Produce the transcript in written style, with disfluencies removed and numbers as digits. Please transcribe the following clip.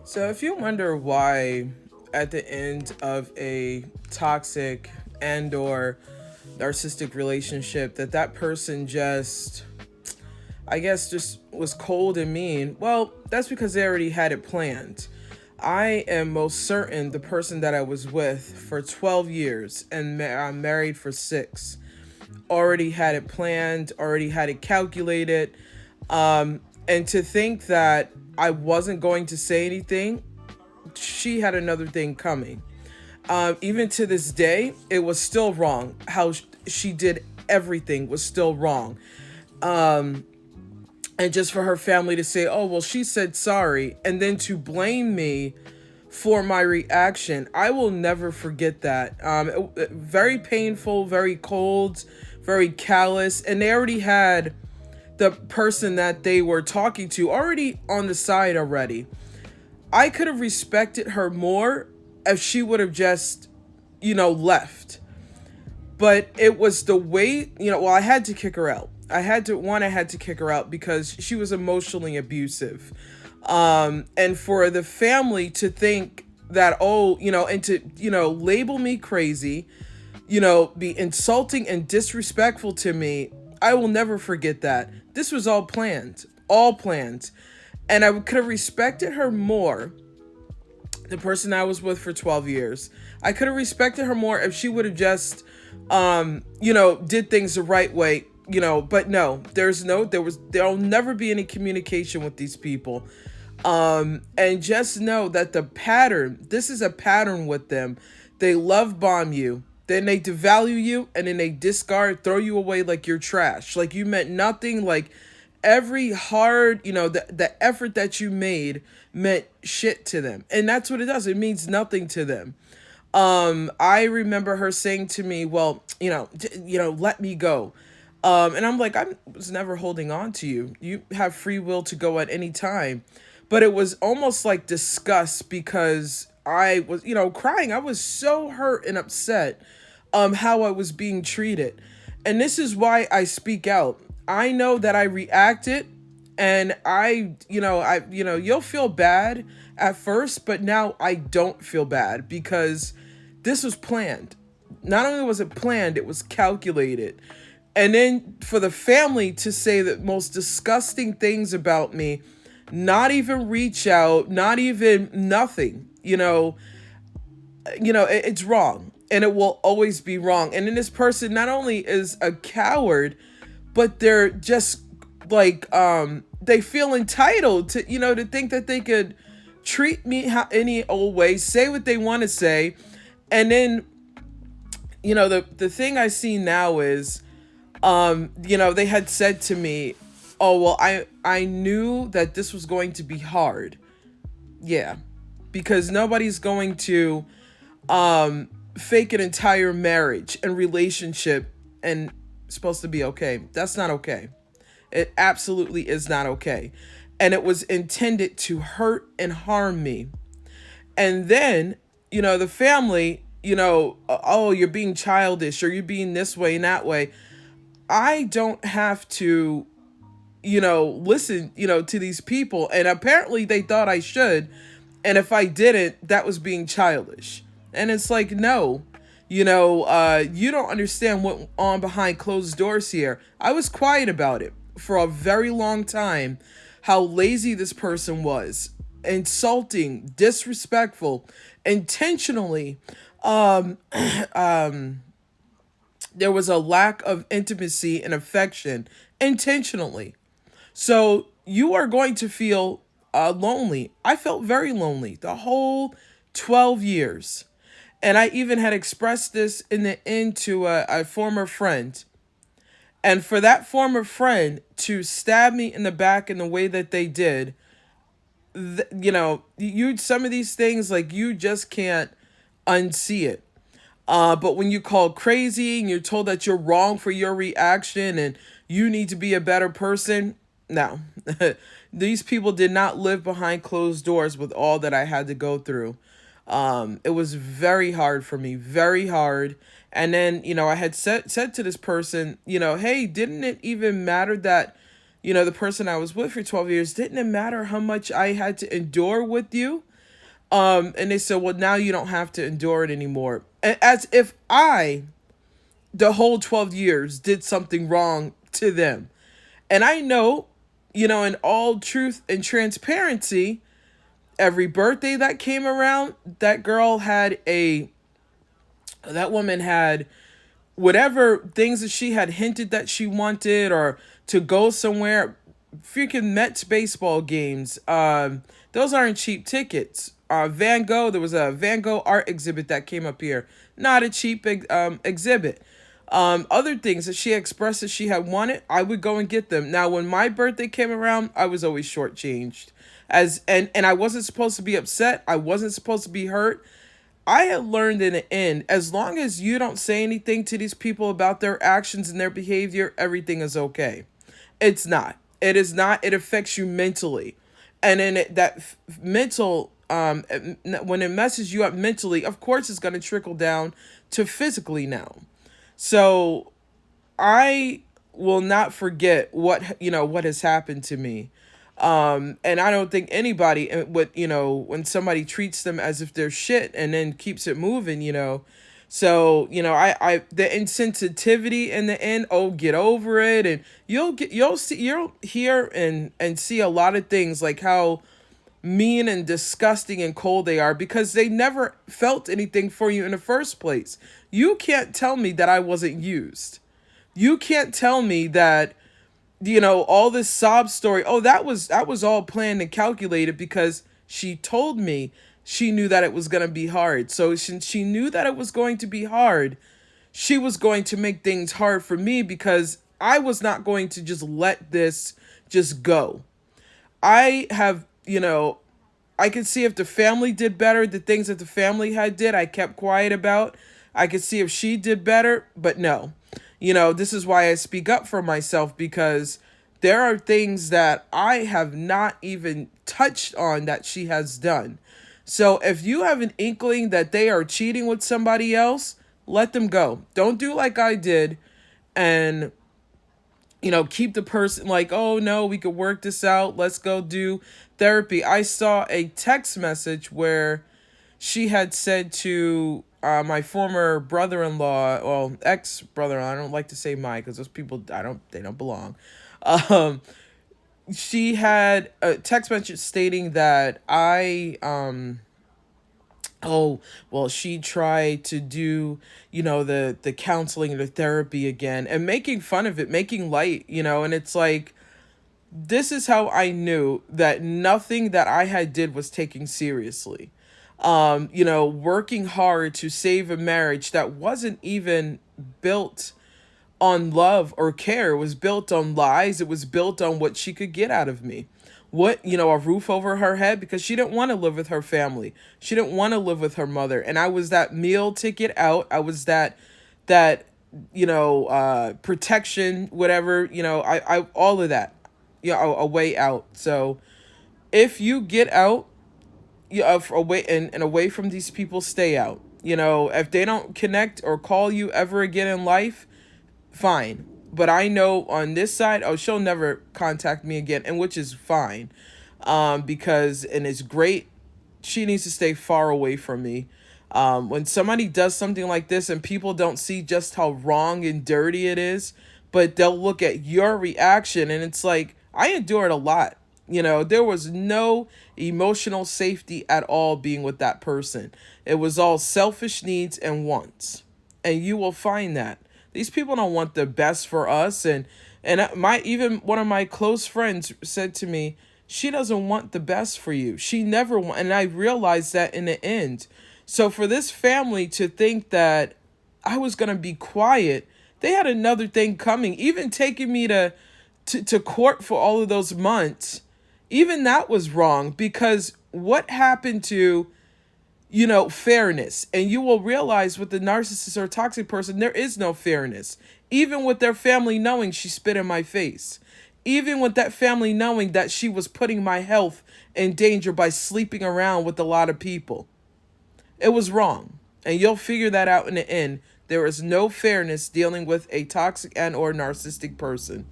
So if you wonder why at the end of a toxic and or narcissistic relationship that person just just was cold and mean, well, that's because they already had it planned. I am most certain the person that I was with for 12 years and I'm married for 6 already had it planned, already had it calculated. And to think that I wasn't going to say anything, she had another thing coming. Even to this day, it was still wrong. How she did everything was still wrong. And just for her family to say, oh, well, she said sorry, and then to blame me for my reaction, I will never forget that. Very painful, very cold, very callous. And they already had the person that they were talking to already on the side already. I could have respected her more if she would have just, left. But it was the way, well, I had to kick her out. I had to kick her out because she was emotionally abusive. And for the family to think that, oh, and to, label me crazy, be insulting and disrespectful to me, I will never forget that. This was all planned. And I could have respected her more, the person I was with for 12 years. I could have respected her more if she would have just, did things the right way, but no, there'll never be any communication with these people. And just know that this is a pattern with them. They love bomb you, then they devalue you, and then they discard, throw you away like you're trash, like you meant nothing, like every hard, the effort that you made meant shit to them. And that's what it does. It means nothing to them. I remember her saying to me, well, let me go. And I'm like, I was never holding on to you. You have free will to go at any time. But it was almost like disgust because I was, crying. I was so hurt and upset how I was being treated. And this is why I speak out. I know that I reacted and you'll feel bad at first, but now I don't feel bad because this was planned. Not only was it planned, it was calculated. And then for the family to say the most disgusting things about me, not even reach out, not even nothing, it's wrong and it will always be wrong. And then this person not only is a coward, but they're just like, they feel entitled to, to think that they could treat me any old way, say what they want to say. And then, the thing I see now is, they had said to me, oh, well, I knew that this was going to be hard. Yeah. Because nobody's going to fake an entire marriage and relationship and supposed to be okay. That's not okay. It absolutely is not okay. And it was intended to hurt and harm me. And then, the family, oh, you're being childish or you're being this way and that way. I don't have to, listen, to these people. And apparently they thought I should. And if I didn't, that was being childish. And it's like, no, you don't understand what went on behind closed doors here. I was quiet about it for a very long time, how lazy this person was, insulting, disrespectful, intentionally. There was a lack of intimacy and affection intentionally. So you are going to feel lonely. I felt very lonely the whole 12 years. And I even had expressed this in the end to a former friend. And for that former friend to stab me in the back in the way that they did, some of these things, like, you just can't unsee it. But when you call crazy and you're told that you're wrong for your reaction and you need to be a better person, no. These people did not live behind closed doors with all that I had to go through. It was very hard for me, very hard. And then, I had said to this person, hey, didn't it even matter that, the person I was with for 12 years, didn't it matter how much I had to endure with you? And they said, well, now you don't have to endure it anymore. As if I, the whole 12 years, did something wrong to them. And I know, in all truth and transparency, every birthday that came around, that woman had whatever things that she had hinted that she wanted, or to go somewhere. Freaking Mets baseball games. Those aren't cheap tickets. Van Gogh, there was a Van Gogh art exhibit that came up here. Not a cheap exhibit. Other things that she expressed that she had wanted, I would go and get them. Now, when my birthday came around, I was always shortchanged. And I wasn't supposed to be upset. I wasn't supposed to be hurt. I had learned in the end, as long as you don't say anything to these people about their actions and their behavior, everything is okay. It's not. It is not. It affects you mentally. And then mental, when it messes you up mentally, of course it's going to trickle down to physically now. So I will not forget what has happened to me. And I don't think anybody would, when somebody treats them as if they're shit and then keeps it moving, So, the insensitivity in the end, oh, get over it. And you'll hear and see a lot of things, like how mean and disgusting and cold they are, because they never felt anything for you in the first place. You can't tell me that I wasn't used. You can't tell me that, all this sob story, oh, that was all planned and calculated, because she told me she knew that it was going to be hard. So since she knew that it was going to be hard, she was going to make things hard for me, because I was not going to just let this just go. I have, I could see if the family did better, the things that the family had did, I kept quiet about. I could see if she did better, but no. This is why I speak up for myself, because there are things that I have not even touched on that she has done. So if you have an inkling that they are cheating with somebody else, let them go. Don't do like I did and keep the person like, oh no, we could work this out. Let's go do therapy. I saw a text message where she had said to my former brother-in-law, well, ex-brother-in-law, I don't like to say my, because those people, they don't belong. Um, she had a text message stating that oh, well, she tried to do, the counseling, the therapy again, and making fun of it, making light, and it's like, this is how I knew that nothing that I had did was taken seriously. Working hard to save a marriage that wasn't even built on love or care. It was built on lies. It was built on what she could get out of me. A roof over her head, because she didn't want to live with her family. She didn't want to live with her mother. And I was that meal ticket out. I was that protection, whatever, I all of that, a way out. So if you get out, away and away from these people, stay out. If they don't connect or call you ever again in life, fine. But I know on this side, oh, she'll never contact me again, and which is fine. Because, and it's great, she needs to stay far away from me. When somebody does something like this and people don't see just how wrong and dirty it is, but they'll look at your reaction, and it's like, I endured a lot. There was no emotional safety at all being with that person. It was all selfish needs and wants. And you will find that these people don't want the best for us. And even one of my close friends said to me, she doesn't want the best for you. She never want, and I realized that in the end. So for this family to think that I was going to be quiet, they had another thing coming, even taking me to court for all of those months. Even that was wrong, because what happened to, fairness? And you will realize with the narcissist or toxic person, there is no fairness. Even with their family knowing she spit in my face. Even with that family knowing that she was putting my health in danger by sleeping around with a lot of people. It was wrong. And you'll figure that out in the end. There is no fairness dealing with a toxic and or narcissistic person.